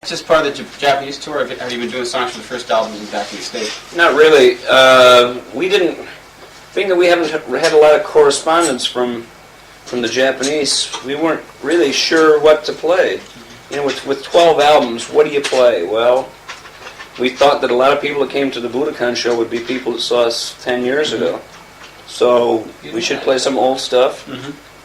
It's just part of the Japanese tour. Have you been doing songs for the first album back in the States? Not really. We didn't, being that we haven't had a lot of correspondence from the Japanese, we weren't really sure what to play. You know, with 12 albums, what do you play? Well, we thought that a lot of people that came to the Budokan show would be people that saw us 10 years ago. So we should play some old stuff.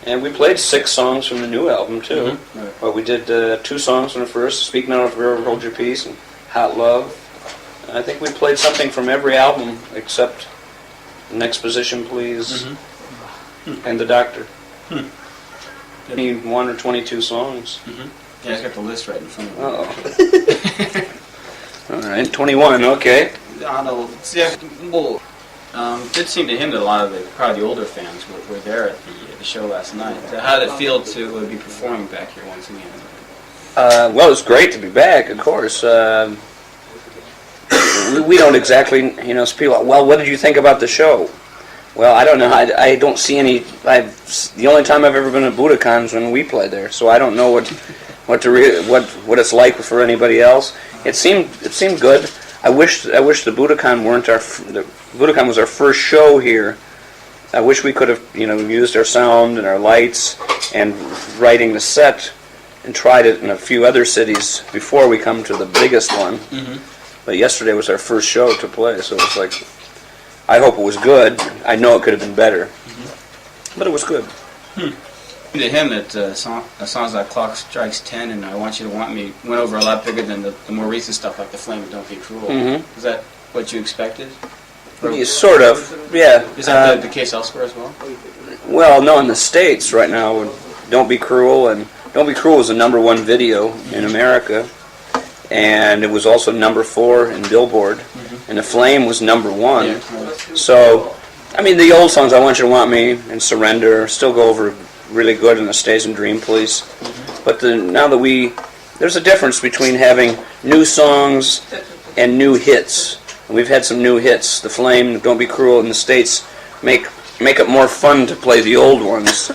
And we played 6 songs from the new album, too. Right. But we did 2 songs from the first, Speak Now or Forever Hold Your Peace and Hot Love. I think we played something from every album except Next Position, Please, and The Doctor. 21 or 22 songs. Yeah, I got the list right in front of me. Uh-oh. All right, 21, okay. I know. Yeah, well, it did seem to him that a lot of probably the older fans were there at the show last night. How did it feel to be performing back here once again? Well, it was great to be back, of course. We don't exactly, you know, people, well, what did you think about the show? Well, I don't know. I don't see any. The only time I've ever been at Budokan is when we played there, so I don't know what it's like for anybody else. It seemed good. I wish the Budokan weren't the Budokan was our first show here. I wish we could have, you know, used our sound and our lights and writing the set and tried it in a few other cities before we come to the biggest one. But yesterday was our first show to play, so it was like, I hope it was good. I know it could have been better, but it was good. To him, that songs like Clock Strikes 10 and I Want You to Want Me went over a lot bigger than the more recent stuff like The Flame and Don't Be Cruel. Is that what you expected? Yeah, sort of, yeah. Is that the case elsewhere as well? Well, no, in the States right now, Don't Be Cruel, and Don't Be Cruel was the #1 video in America, and it was also #4 in Billboard, and The Flame was #1. Yeah. So, I mean, the old songs, I Want You to Want Me and Surrender, still go over really good in the Stays and Dream Police. But now that there's a difference between having new songs and new hits. And we've had some new hits. The Flame, Don't Be Cruel in the States make it more fun to play the old ones.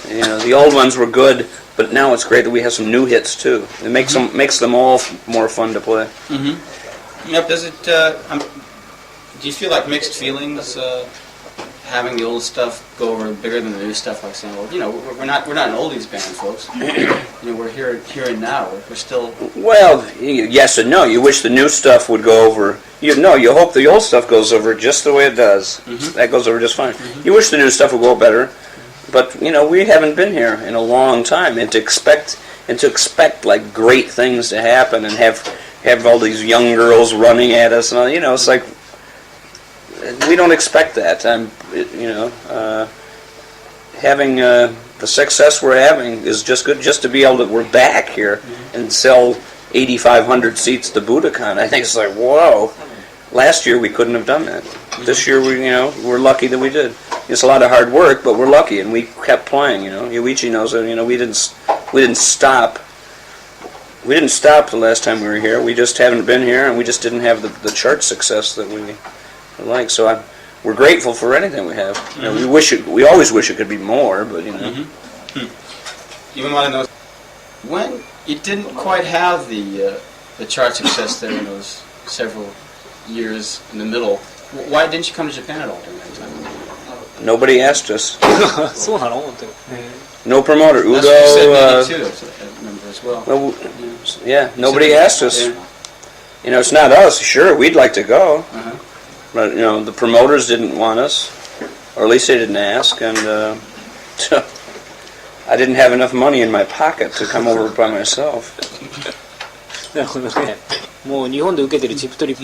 You know, the old ones were good, but now it's great that we have some new hits too. It makes them all more fun to play. Yep. Does it? Do you feel like mixed feelings having the old stuff go over bigger than the new stuff? Like saying, well, you know, we're not an oldies band, folks. You know, we're here and now. We're still. Well, yes and no. You wish the new stuff would go over. You hope the old stuff goes over just the way it does. That goes over just fine. You wish the new stuff would go better, but you know, we haven't been here in a long time, and to expect like great things to happen and have all these young girls running at us, and all, you know, it's like we don't expect that. Having the success we're having is just good. Just to be able to, we're back here and sell 8,500 seats to Budokan. I think it's like, whoa. Last year we couldn't have done that. This year we're lucky that we did. It's a lot of hard work, but we're lucky, and we kept playing. You know, Yuichi knows that. You know, we didn't stop. We didn't stop the last time we were here. We just haven't been here, and we just didn't have the chart success that we like. So we're grateful for anything we have. You know, we always wish it could be more, but you know. Even want to know when you didn't quite have the chart success there in those several years in the middle. Why didn't you come to Japan at all during that time? Nobody asked us. そうなの本当に。 No promoter. That's Udo. what you said maybe too. I remember as well. Well, yeah, nobody asked us. You know, it's not us. Sure, we'd like to go, but you know, the promoters didn't want us, or at least they didn't ask, and I didn't have enough money in my pocket to come over by myself. なるほどね。もう日本で受けてるチップトリップ。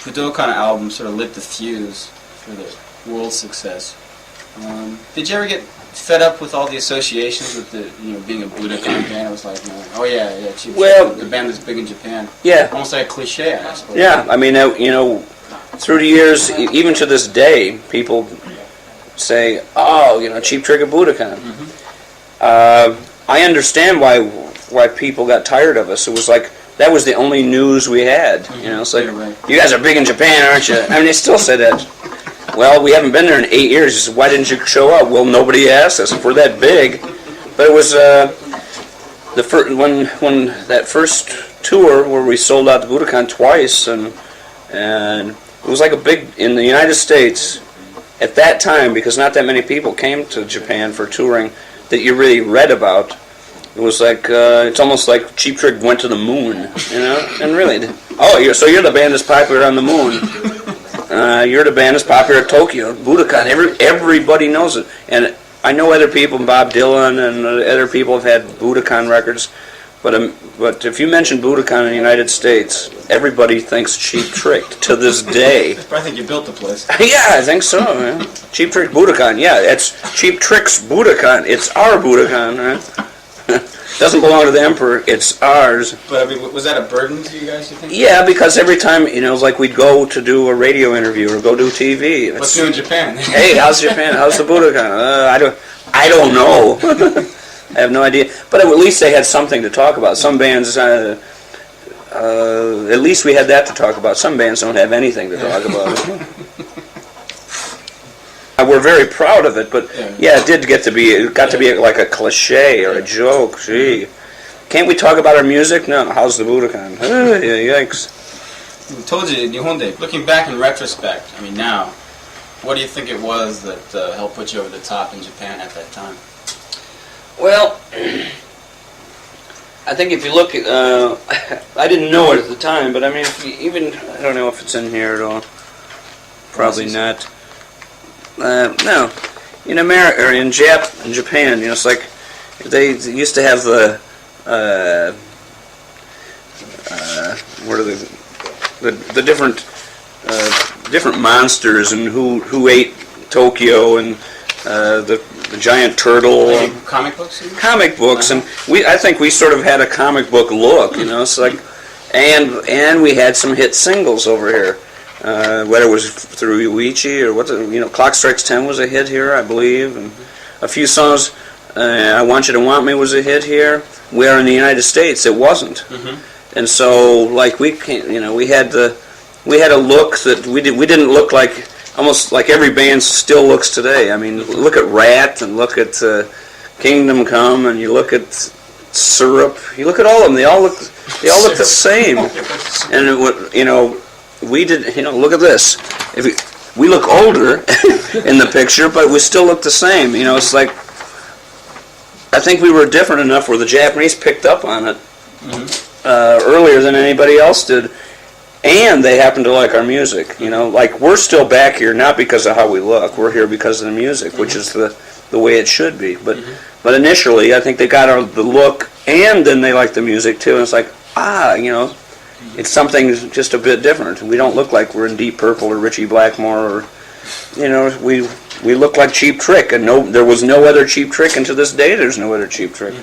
The Budokan album sort of lit the fuse for the world success. Did you ever get fed up with all the associations with being a Budokan band? It was like, oh yeah, Cheap Well, the band that's big in Japan. Yeah. Almost like a cliche, I suppose. Yeah, I mean, you know, through the years, even to this day, people say, oh, you know, Cheap Trick of Budokan. I understand why people got tired of us. It was like, that was the only news we had. You know, it's like, you guys are big in Japan, aren't you? I mean, they still say that. Well, we haven't been there in 8 years. He said, why didn't you show up? Well, nobody asked us if we're that big. But it was when that first tour where we sold out the Budokan twice, and it was like a big in the United States at that time, because not that many people came to Japan for touring that you really read about. It was like it's almost like Cheap Trick went to the moon, you know. And really, so you're the band that's popular on the moon. You're the band that's popular at Tokyo, Budokan. Everybody knows it, and I know other people, Bob Dylan and other people have had Budokan records, but if you mention Budokan in the United States, everybody thinks Cheap Trick to this day. I think you built the place. Yeah, I think so. Man. Cheap Trick Budokan. Yeah, it's Cheap Trick's Budokan. It's our Budokan, right? Doesn't belong to the emperor. It's ours. But I mean, was that a burden to you guys, you think? Yeah, because every time, it was like we'd go to do a radio interview or go do TV. What's new in Japan? Hey, how's Japan? How's the Budokan? I don't know. I have no idea. But at least they had something to talk about. Some bands, at least we had that to talk about. Some bands don't have anything to talk about. We're very proud of it, but yeah, it got to be like a cliche or a joke. Gee, can't we talk about our music? No, how's the Budokan? Yikes. I told you, Nihonde, looking back in retrospect, I mean now, what do you think it was that helped put you over the top in Japan at that time? Well, I think if you look at, I didn't know it at the time, but I mean, I don't know if it's in here at all. Probably not. No, in America or in Japan, it's like they used to have the what are the different monsters and who ate Tokyo and the giant turtle. Like comic books? Comic books, and I think we sort of had a comic book look, It's like, and we had some hit singles over here. Whether it was through Uichi or Clock Strikes 10 was a hit here, I believe, and a few songs. I Want You to Want Me was a hit here. Where in the United States it wasn't, and so like we had a look that we didn't look like, almost like every band still looks today. I mean, look at Rat and look at Kingdom Come, and you look at Syrup. You look at all of them; they all look the same, and we did, look at this. We look older in the picture, but we still look the same. It's like, I think we were different enough where the Japanese picked up on it earlier than anybody else did, and they happened to like our music. Like we're still back here not because of how we look. We're here because of the music, which is the way it should be. But initially, I think they got the look, and then they liked the music too. And it's like, it's something just a bit different. We don't look like we're in Deep Purple or Ritchie Blackmore, or we look like Cheap Trick, and there was no other Cheap Trick, and to this day there's no other Cheap Trick.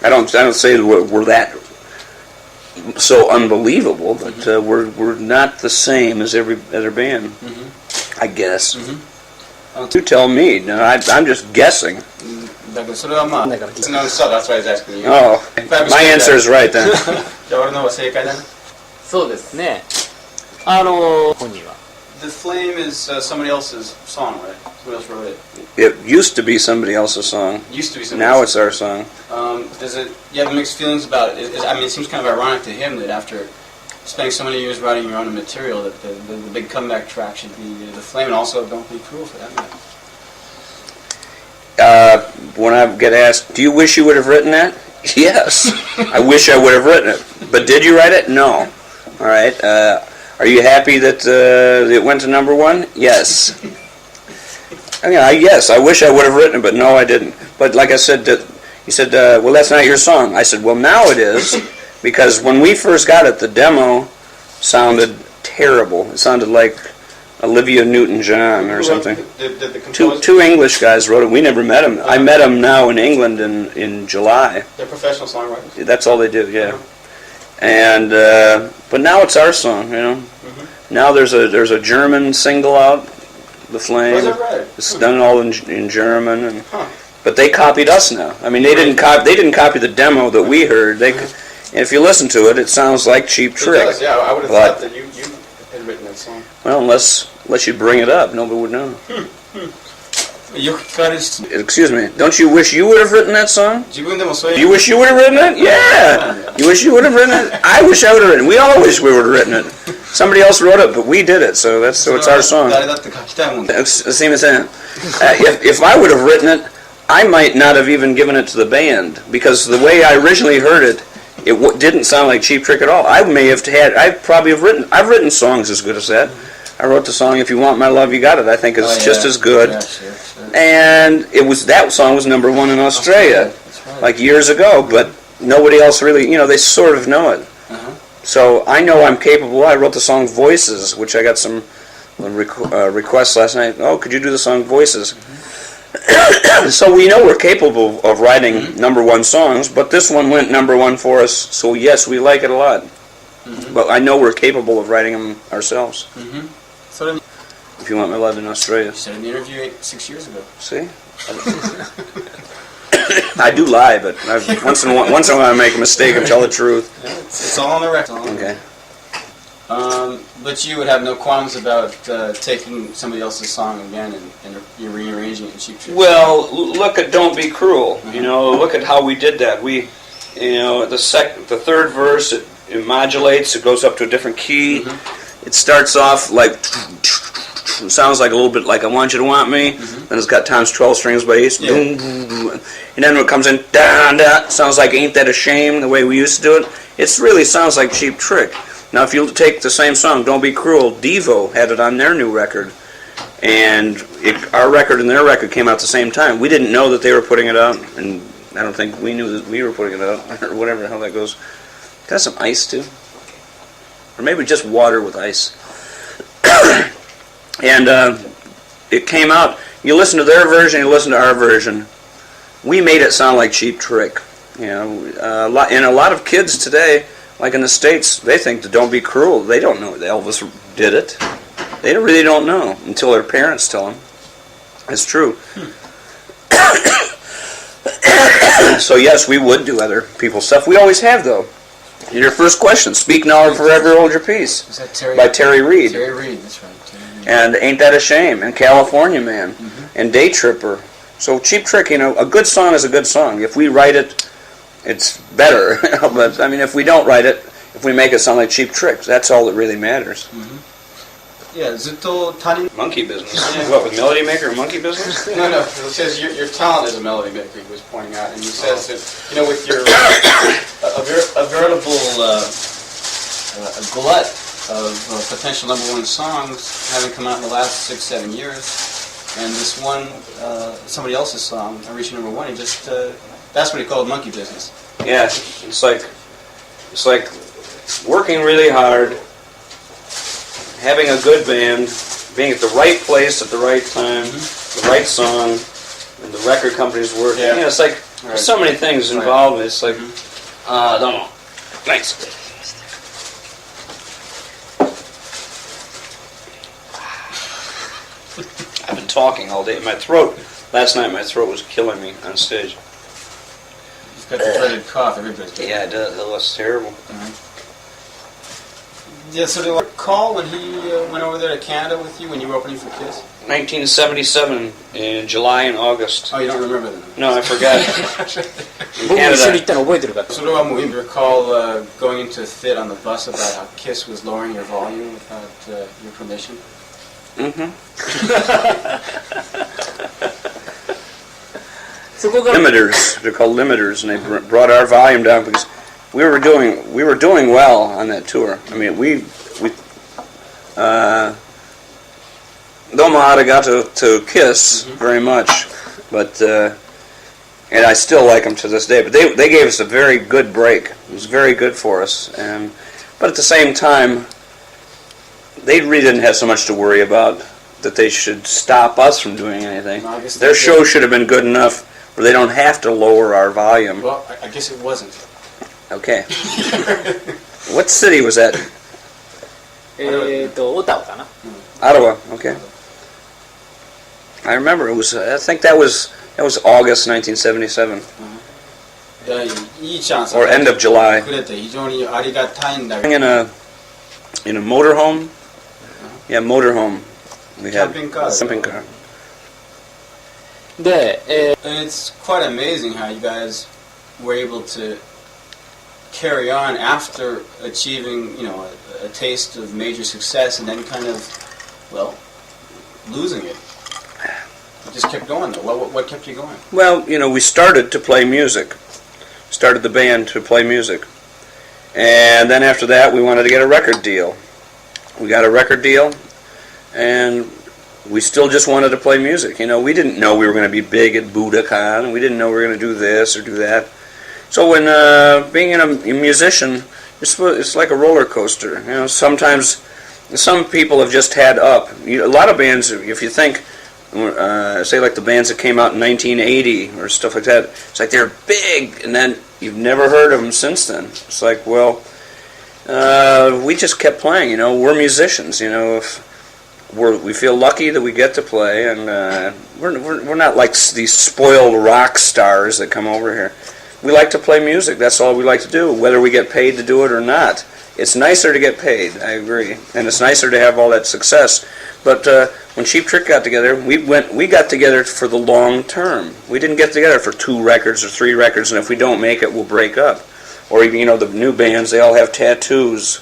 I don't say that we're that so unbelievable, but we're not the same as every other band, I guess. You tell me. No, I'm just guessing. No, so that's why I was asking you. Oh, my answer is right then. じゃあ俺の方が正解だね。そうですね。本人は。The Flame is somebody else's song, right? Somebody else wrote it. It used to be somebody else's song. Used to be somebody Now else's. it's our song. You have mixed feelings about it? I mean, it seems kind of ironic to him that after spending so many years writing your own material, that the big comeback track should be The Flame, and also Don't Be Cruel for that matter. When I get asked, do you wish you would have written that? Yes. I wish I would have written it. But did you write it? No. All right. Are you happy that it went to number one? Yes. Yes, I wish I would have written it, but no, I didn't. But like I said, he said, well, that's not your song. I said, well, now it is, because when we first got it, the demo sounded terrible. It sounded like Olivia Newton-John or something. Did the composer? Two English guys wrote it. We never met them. I met them now in England in July. They're professional songwriters. That's all they do, yeah. And but now it's our song, Now there's a German single out, The Flame. Was that right? It's done all in German, but they copied us now. I mean, they didn't copy the demo that we heard. And if you listen to it, it sounds like Cheap Trick. It does, yeah. I would have thought that you had written that song. Well, unless you bring it up, nobody would know. よく聞かれる質問。 Excuse me. Don't you wish you would have written that song? 自分でもそういう。 You wish you would have written it? Yeah. You wish you would have written it? I wish I would have written it. We all wish we would have written it. Somebody else wrote it, but we did it, so it's our song. 誰だって書きたいもんだ。すいません. If I would have written it, I might not have even given it to the band, because the way I originally heard it, it didn't sound like Cheap Trick at all. I've written songs as good as that. I wrote the song "If You Want My Love, You Got It." I think it's just as good. Yeah, sure. And that song was number one in Australia, That's right. like years ago. But nobody else really, they sort of know it. Uh-huh. So I know I'm capable. I wrote the song "Voices," which I got some requests last night. Oh, could you do the song "Voices"? Mm-hmm. So we know we're capable of writing number one songs, but this one went number one for us. So yes, we like it a lot. Mm-hmm. But I know we're capable of writing them ourselves. Mm-hmm. So If You Want My Love in Australia. you said in the interview 6 years ago. See? I do lie, but once in a while I make a mistake and tell the truth. Yeah, it's all on the record. Okay. But you would have no qualms about taking somebody else's song again and you're rearranging it in Cheap Trick. Well, look at "Don't Be Cruel." Look at how we did that. We, the third verse, it modulates. It goes up to a different key. Mm-hmm. It starts off like. It sounds like a little bit like "I Want You to Want Me." Mm-hmm. Then it's got times 12 strings bass. Yeah. And then when it comes in, da da, sounds like "Ain't That a Shame," the way we used to do it. It really sounds like Cheap Trick. Now, if you take the same song, "Don't Be Cruel," Devo had it on their new record. And our record and their record came out at the same time. We didn't know that they were putting it out, and I don't think we knew that we were putting it out, or whatever the hell that goes. Got some ice, too? Or maybe just water with ice. And it came out. You listen to their version, you listen to our version. We made it sound like Cheap Trick. And a lot of kids today, like in the States, they think that "Don't Be Cruel." They don't know that Elvis did it. They really don't know until their parents tell them. It's true. So yes, we would do other people's stuff. We always have, though. Your first question: "Speak Now or Forever Hold Your Peace" Was that Terry? by Terry Reid. Terry Reid, that's right. And "Ain't That a Shame," and "California Man," and "Day Tripper." So Cheap Trick, a good song is a good song. If we write it, it's better. But I mean, if we don't write it, if we make it sound like Cheap Trick, that's all that really matters. Yeah, ずっと他人 Monkey business. What, with Melody Maker, monkey business? No. It says your talent as a melody maker. He was pointing out, and he says that with your a veritable a glut of potential number one songs having come out in the last 6-7 years, and this one somebody else's song reaching number one. He just that's what he called monkey business. Yeah, it's like working really hard, having a good band, being at the right place at the right time, the right song, and the record company's working. Yeah. It's like there's so many things involved. It's like, don't know. Thanks. I've been talking all day. Last night my throat was killing me on stage. He's got the dreaded cough. Everybody's got it. Yeah, it does. It was terrible. Yeah, so do you recall when he went over there to Canada with you when you were opening for Kiss? 1977 in July and August. Oh, you don't remember that? No, I forgot. In 僕も一緒に行っ Canada. たの覚えてるか So do you recall going into a fit on the bus about how Kiss was lowering your volume without your permission? Mm-hmm. そこが Limiters. They're called limiters, and they brought our volume down because we were doing well on that tour. I mean, we Domo arigato to Kiss very much, but and I still like them to this day. But they gave us a very good break. It was very good for us, but at the same time, they really didn't have so much to worry about that they should stop us from doing anything. No, I guess Their they show did. should have been good enough where they don't have to lower our volume. Well, I guess it wasn't. Okay. What city was that? オタワかな Ottawa. Okay. I remember it was. I think that was August 1977 いいチャンス or end of July. くれて非常にありがたいんだけど In a motorhome. Yeah, motorhome. We had Camping car. camping car. で、And it's quite amazing how you guys were able to carry on after achieving, a taste of major success and then kind of, well, losing it. You just kept going though. What kept you going? Well, we started to play music. Started the band to play music. And then after that, we wanted to get a record deal. We got a record deal, and we still just wanted to play music. We didn't know we were going to be big at Budokan. We didn't know we were going to do this or do that. So when being a musician, it's like a roller coaster. Sometimes some people have just had up. A lot of bands, if you think, say like the bands that came out in 1980 or stuff like that, it's like they're big, and then you've never heard of them since then. It's like, well, we just kept playing. We're musicians. If we feel lucky that we get to play, and we're not like these spoiled rock stars that come over here. We like to play music. That's all we like to do, whether we get paid to do it or not. It's nicer to get paid, I agree, and it's nicer to have all that success. But when Cheap Trick got together, we got together for the long term. We didn't get together for 2 records or 3 records, and if we don't make it, we'll break up. Or even, the new bands, they all have tattoos.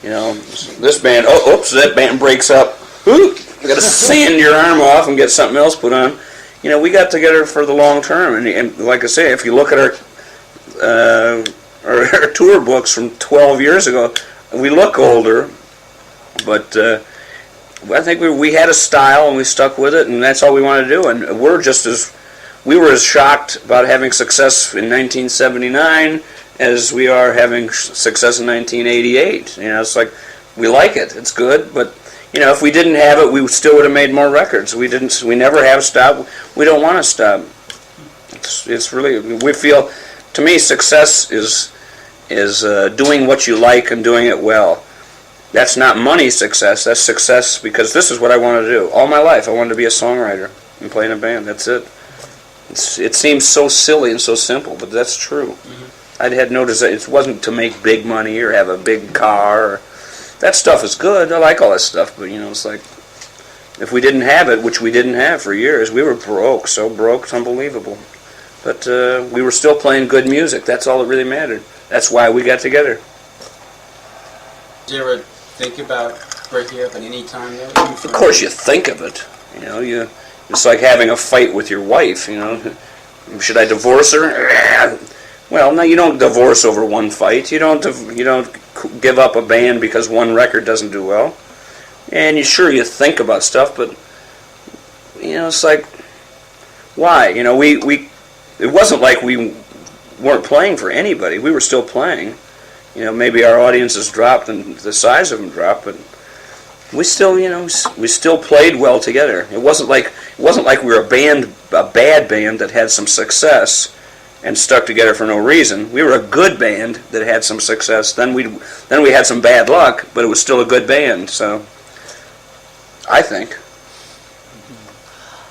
This band, that band breaks up. Ooh, you got to sand your arm off and get something else put on. We got together for the long term, and like I say, if you look at our tour books from 12 years ago, we look older, but I think we had a style and we stuck with it, and that's all we wanted to do. And we were as shocked about having success in 1979 as we are having success in 1988. It's like, we like it, it's good, but if we didn't have it, we still would have made more records. We never have stopped. We don't want to stop. It's really, we feel, to me, success is doing what you like and doing it well. That's not money success. That's success because this is what I want to do. All my life, I wanted to be a songwriter and play in a band. That's it. It seems so silly and so simple, but that's true. Mm-hmm. I had no desire. It wasn't to make big money or have a big car. That stuff is good. I like all that stuff, but it's like, if we didn't have it, which we didn't have for years, we were broke. So broke, it's unbelievable. But we were still playing good music. That's all that really mattered. That's why we got together. Did you ever think about breaking up at any time? Of course, you think of it. It's like having a fight with your wife. Should I divorce her? Well, no, you don't divorce over one fight. You don't give up a band because one record doesn't do well. And you think about stuff, but it's like, why? It wasn't like we weren't playing for anybody. We were still playing. Maybe our audiences dropped and the size of them dropped, but we still, we still played well together. It wasn't like we were a bad band that had some success and stuck together for no reason. We were a good band that had some success. Then we had some bad luck, but it was still a good band. So, I think.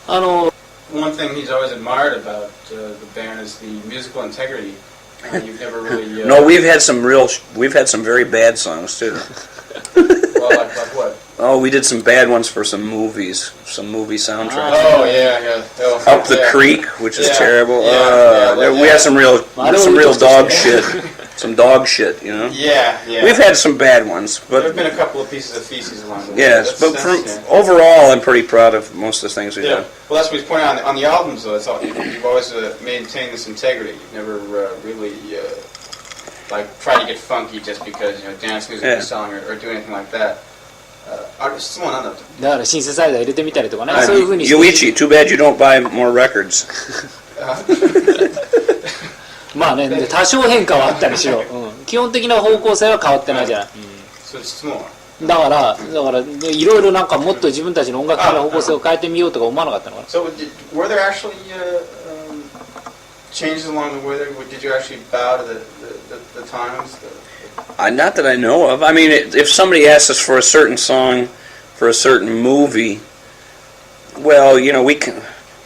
One thing he's always admired about the band is the musical integrity. You've never really. No, we've had some very bad songs too. Well, like what? Oh, we did some bad ones for some movies, some movie soundtracks. Oh yeah. Oh, Up the Creek, which is terrible. We had some real dog shit. Some dog shit, Yeah. We've had some bad ones, but there have been a couple of pieces of feces along the way. Yes, but overall, I'm pretty proud of most of the things we've done. Well, that's what he's pointing out on the albums, though. That's all, you've always maintained this integrity. You've never really tried to get funky just because dance music is selling or do anything like that. 質問なんだった？だからシンセサイザー入れてみたりとかね、そういう風に。Yuichi, too bad you don't buy more records. まあね、多少変化はあったりしろ、基本的な方向性は変わってないじゃない。そう質問は。だからいろいろなんかもっと自分たちの音楽的な方向性を変えてみようとか思わなかったのかな。So were there actually changes along the way there? Did you actually bow to the times? Not that I know of. I mean, if somebody asks us for a certain song, for a certain movie, well, we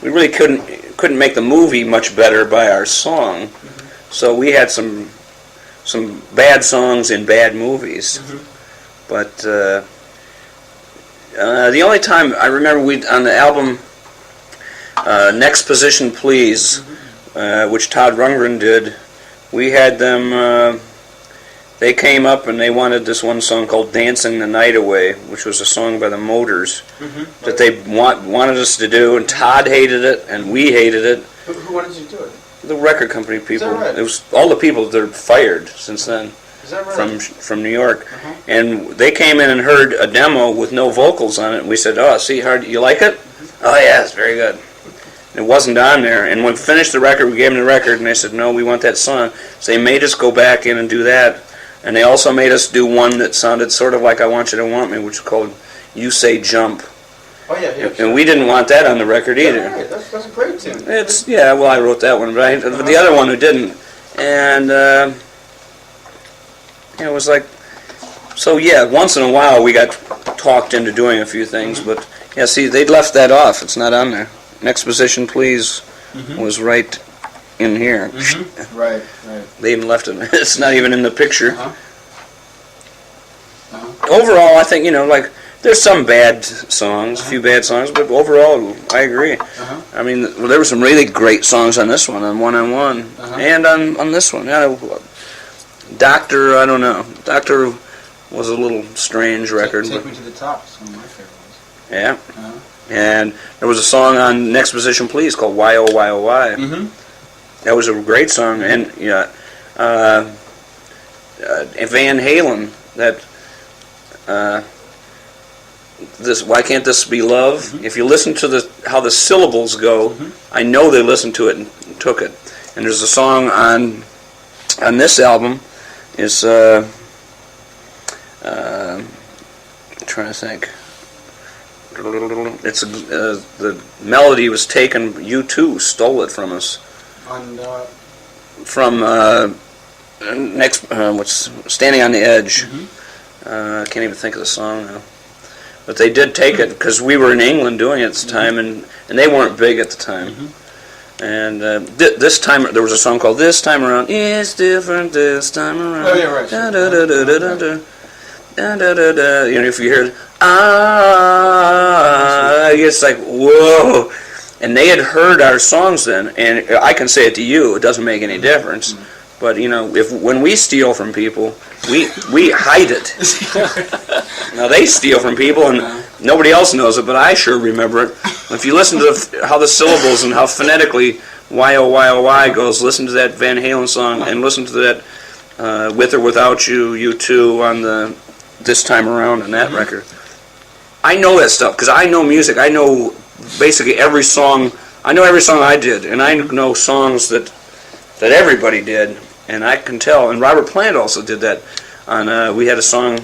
really couldn't make the movie much better by our song. Mm-hmm. So we had some bad songs in bad movies. Mm-hmm. But the only time I remember on the album, Next Position Please, which Todd Rundgren did. We had them, they came up and they wanted this one song called Dancing the Night Away, which was a song by the Motors that they wanted us to do, and Todd hated it and we hated it. Who wanted you to do it? The record company people. Is that right? It was all the people that are fired since then. Is that right? From New York, and they came in and heard a demo with no vocals on it, and we said, "Oh, see, you like it? Oh yeah, it's very good." And it wasn't on there, and when we finished the record, we gave them the record, and they said, "No, we want that song." So they made us go back in and do that, and they also made us do one that sounded sort of like "I Want You to Want Me," which was called "You Say Jump." Oh yeah, yeah. And we didn't want that on the record either. Right. That's a great tune. Well, I wrote that one, but the other one who didn't, and. It was like, so yeah, once in a while we got talked into doing a few things, but yeah, see, they'd left that off. It's not on there. Next Position Please was right in here. Right. They even left it. It's not even in the picture. Overall, I think, like, there's some bad songs, a few bad songs, but overall, I agree. I mean, there were some really great songs on this one, on One, and on this one. Yeah, Doctor, I don't know. Doctor was a little strange record. Take Me to the Top is one of my favorite ones. Yeah. And there was a song on Next Position Please called Why Oh Why Oh Why. That was a great song. And Van Halen, that this Why Can't This Be Love? If you listen to how the syllables go, I know they listened to it and took it. And there's a song on this album. Is I'm trying to think. It's the melody was taken. U2 stole it from us. From what's Standing on the Edge. I can't even think of the song now. But they did take it because we were in England doing it at the time, and they weren't big at the time. And this time, there was a song called "This Time Around." It's different this time around. Oh yeah, right. Da da da da da da da da da da. If you hear it's like whoa. And they had heard our songs then, and I can say it to you. It doesn't make any difference. But when we steal from people, we hide it. Now they steal from people, and nobody else knows it, but I sure remember it. If you listen to how the syllables and how phonetically "Why Oh Why Oh Why" goes, listen to that Van Halen song, and listen to that "With or Without You," U2 on the This Time Around on that record. I know that stuff because I know music. I know basically every song. I know every song I did, and I know songs that everybody did, and I can tell. And Robert Plant also did that. We had a song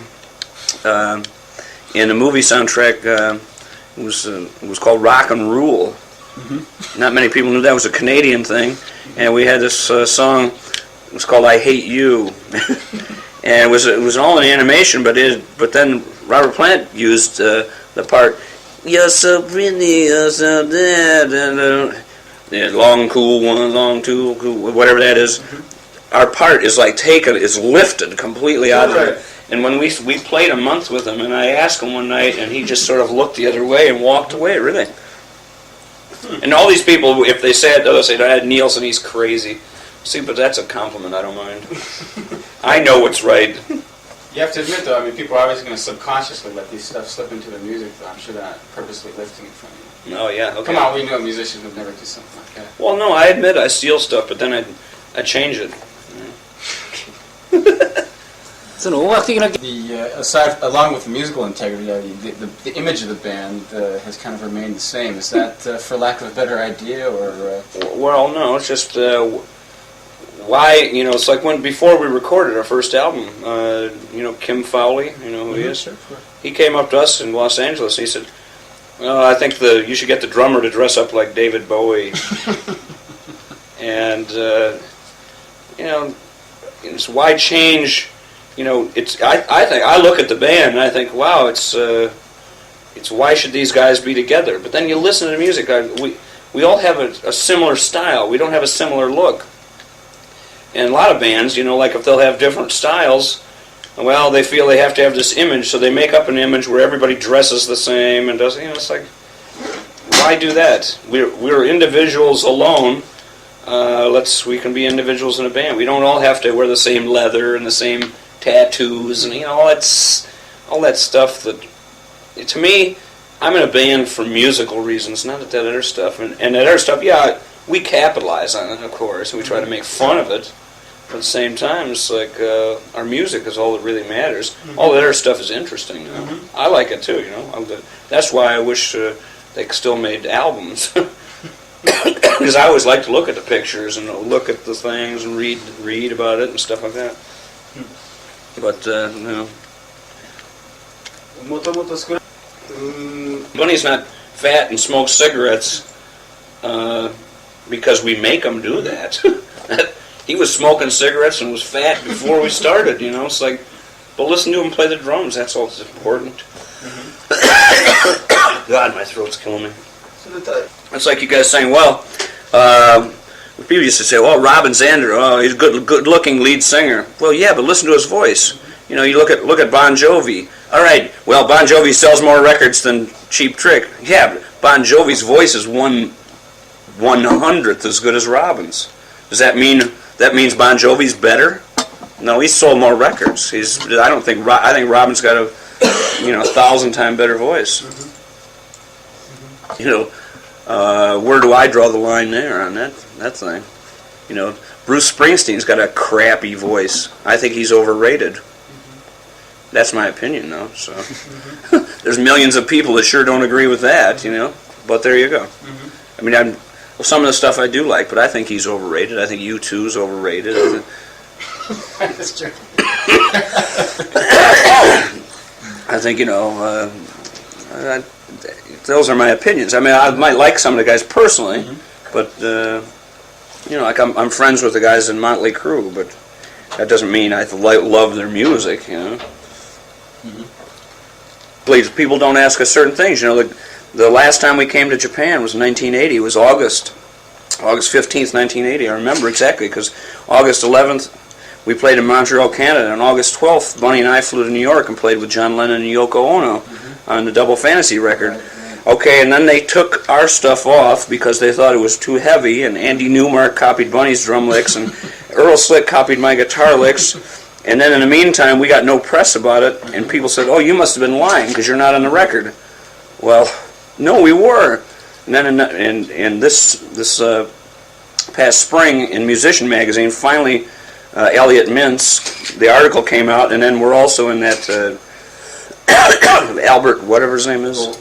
in a movie soundtrack. It was called "Rock and Rule." Not many people knew that was a Canadian thing, and we had this song. It was called "I Hate You," and it was all in animation. But then Robert Plant used the part. You're so pretty, you're so dead, and long cool one, long two cool, whatever that is. Our part is is lifted completely out of it. And when we played a month with him, and I asked him one night, and he just sort of looked the other way and walked away. Really. And all these people, if they said, Nielsen, he's crazy. See, but that's a compliment. I don't mind. I know what's right. You have to admit, though, people are always going to subconsciously let these stuff slip into their music, though. I'm sure they're not purposely lifting it from you. Oh, yeah, okay. Come on, we know musicians would never do something like that. Well, no, I admit I steal stuff, but then I change it. Along with the musical integrity, the image of the band has kind of remained the same. Is that for lack of a better idea, or? Well, no, it's just why, it's like before we recorded our first album, Kim Fowley, you know who he is? Sure. He came up to us in Los Angeles, and he said, I think you should get the drummer to dress up like David Bowie. And, it's why change, I look at the band and I think, wow, it's why should these guys be together? But then you listen to the music, we all have a similar style, we don't have a similar look. And a lot of bands, like if they'll have different styles, well, they feel they have to have this image, so they make up an image where everybody dresses the same and does, it's like, why do that? We're individuals alone. We can be individuals in a band. We don't all have to wear the same leather and the same tattoos and all that stuff. That to me, I'm in a band for musical reasons, not that other stuff. And that other stuff, yeah, we capitalize on it, of course, and we try to make fun of it. But at the same time, it's like our music is all that really matters. All the other stuff is interesting. You know? I like it too. That's why I wish they still made albums. Because I always like to look at the pictures and look at the things and read about it and stuff like that. But Bunny's not fat and smokes cigarettes because we make him do that. He was smoking cigarettes and was fat before we started. It's like, but listen to him play the drums. That's all that's important. God, my throat's killing me. It's like you guys saying, well, people used to say, well, Robin Zander, he's a good-looking lead singer. Well, yeah, but listen to his voice. You look at Bon Jovi. All right, well, Bon Jovi sells more records than Cheap Trick. Yeah, but Bon Jovi's voice is 1/100th as good as Robin's. Does that mean Bon Jovi's better? No, he's sold more records. I think Robin's got a 1,000 times better voice. Where do I draw the line there on that thing? Bruce Springsteen's got a crappy voice. I think he's overrated. That's my opinion, though. So there's millions of people that sure don't agree with that, But there you go. I mean, some of the stuff I do like, but I think he's overrated. I think U2's overrated. That's true. I think those are my opinions. I mean, I might like some of the guys personally, but like I'm friends with the guys in Motley Crue, but that doesn't mean I love their music. Please, people don't ask us certain things. The last time we came to Japan was 1980. It was August 15th, 1980. I remember exactly because August 11th we played in Montreal, Canada, and August 12th, Bunny and I flew to New York and played with John Lennon and Yoko Ono on the Double Fantasy record. Okay, and then they took our stuff off because they thought it was too heavy, and Andy Newmark copied Bunny's drum licks, and Earl Slick copied my guitar licks, and then in the meantime, we got no press about it, and people said, oh, you must have been lying because you're not on the record. Well, no, we were. And then in this past spring in Musician magazine, finally, Elliot Mintz, the article came out, and then we're also in that Albert, whatever his name is,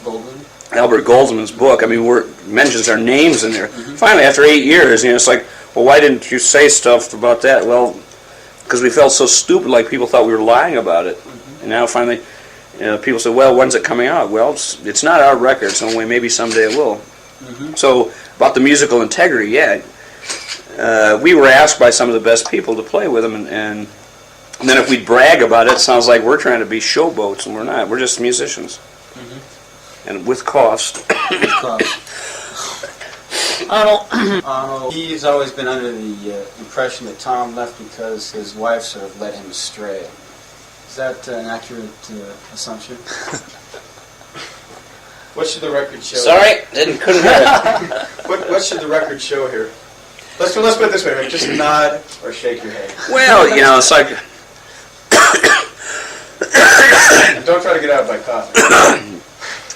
Albert Goldman's book. I mean, mentions our names in there. Finally, after 8 years, it's like, well, why didn't you say stuff about that? Well, because we felt so stupid, like people thought we were lying about it. And now finally, people say, well, when's it coming out? Well, it's not our record, so maybe someday it will. So, about the musical integrity, yeah. We were asked by some of the best people to play with them, and then if we brag about it, it sounds like we're trying to be showboats, and we're not. We're just musicians. And with cost. He's always been under the impression that Tom left because his wife sort of led him astray. Is that an accurate assumption? What should the record show? Sorry, couldn't hear it. What should the record show here? Let's put it this way, Rick. Just nod or shake your head. Well, it's like... Don't try to get out by coughing.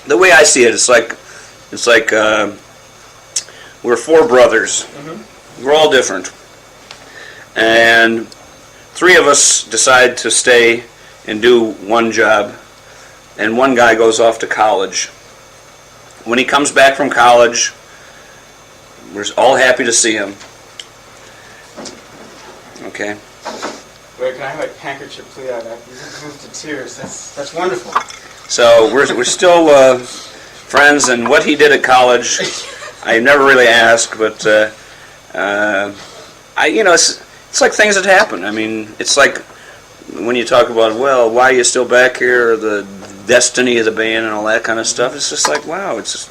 The way I see it, it's like we're four brothers. We're all different. And three of us decide to stay and do one job, and one guy goes off to college. When he comes back from college, we're all happy to see him. Okay. Wait, can I have a handkerchief, please? I moved to tears. That's wonderful. So we're still friends, and what he did at college, I never really asked, but it's like things that happen. I mean, it's like when you talk about, well, why are you still back here, or the destiny of the band and all that kind of stuff. It's just like, wow, it's just,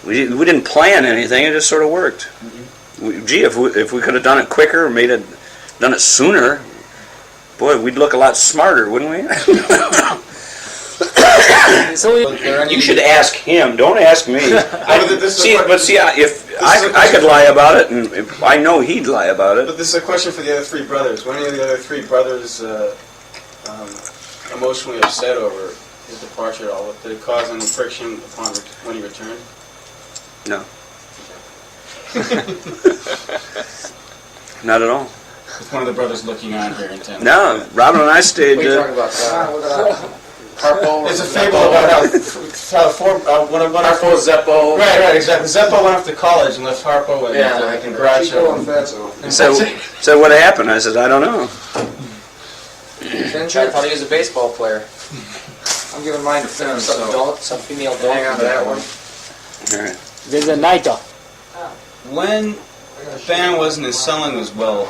we didn't plan anything. It just sort of worked. Gee, if we could have done it quicker, or done it sooner, boy, we'd look a lot smarter, wouldn't we? そういう Was there any- You should ask him. Don't ask me. If I could lie about it, and if I know he'd lie about it. But this is a question for the other three brothers. Were any of the other three brothers emotionally upset over his departure at all? Did it cause any friction upon when he returned? No. Not at all. With one of the brothers looking on here in town. No, Robin and I stayed. What are you talking about? Harpo? There's a fable about how one of Harpo, Zeppo. Right, exactly. Zeppo went off to college and left Harpo and Yeah, I can Groucho. and Fatso. So what happened? I said, I don't know. I thought he was a baseball player. I'm giving mine to Finn, so some female dog. Hang on to that one. All right. 全然ないと。 When the band wasn't as selling as well,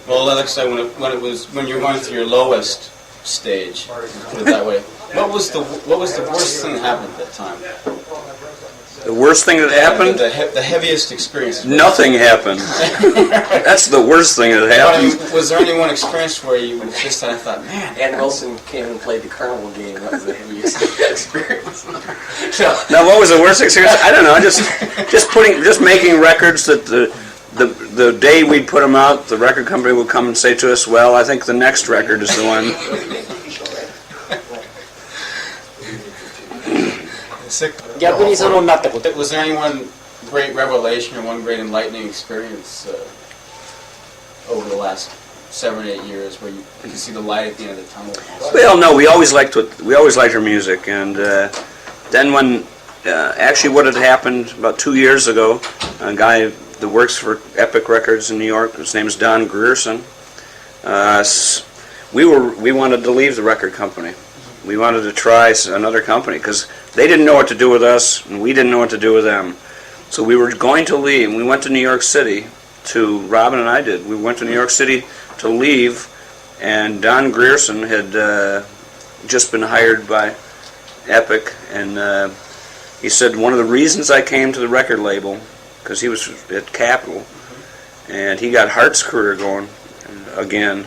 like I said, when you're going through your lowest stage, put it that way. What was the worst thing that happened at that time? The worst thing that happened? The heaviest experience. Nothing happened. That's the worst thing that happened. Was there any one experience where you just I thought, man? And Wilson came and played the carnival game. That was the heaviest experience. Now, what was the worst experience? I don't know. Just making records that the day we'd put them out, the record company would come and say to us, "Well, I think the next record is the one."逆にそのなったこと。 Was there any one great revelation or one great enlightening experience over the last 7 or 8 years where you can see the light at the end of the tunnel? Well, no, we always liked her music, and then when actually what had happened about 2 years ago, a guy that works for Epic Records in New York, his name is Don Grierson. We wanted to leave the record company. We wanted to try another company because they didn't know what to do with us, and we didn't know what to do with them. So we were going to leave. We went to New York City. Robin and I did. We went to New York City to leave, and Don Grierson had just been hired by Epic, and he said one of the reasons I came to the record label, because he was at Capitol, and he got Hart's career going again.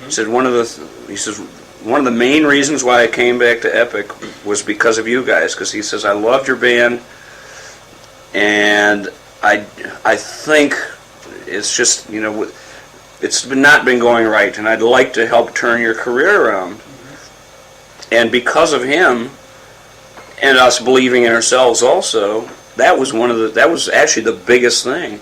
He said one of the main reasons why I came back to Epic was because of you guys, because he says I loved your band, and I think it's just it's not been going right, and I'd like to help turn your career around. And because of him, and us believing in ourselves also, that was actually the biggest thing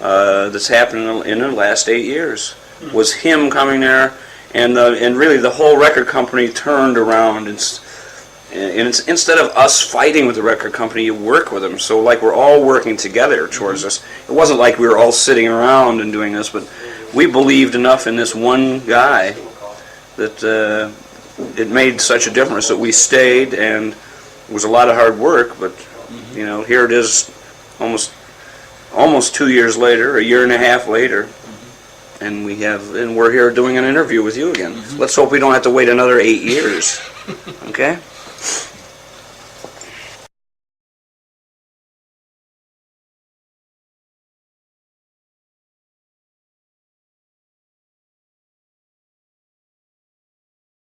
that's happened in the last 8 years. Was him coming there, and really the whole record company turned around, and it's, instead of us fighting with the record company, you work with them. So like we're all working together towards this. It wasn't like we were all sitting around and doing this, but we believed enough in this one guy that it made such a difference that we stayed, and it was a lot of hard work, but here it is almost 2 years later, a year and a half later, and we're here doing an interview with you again. Let's hope we don't have to wait another 8 years. Okay?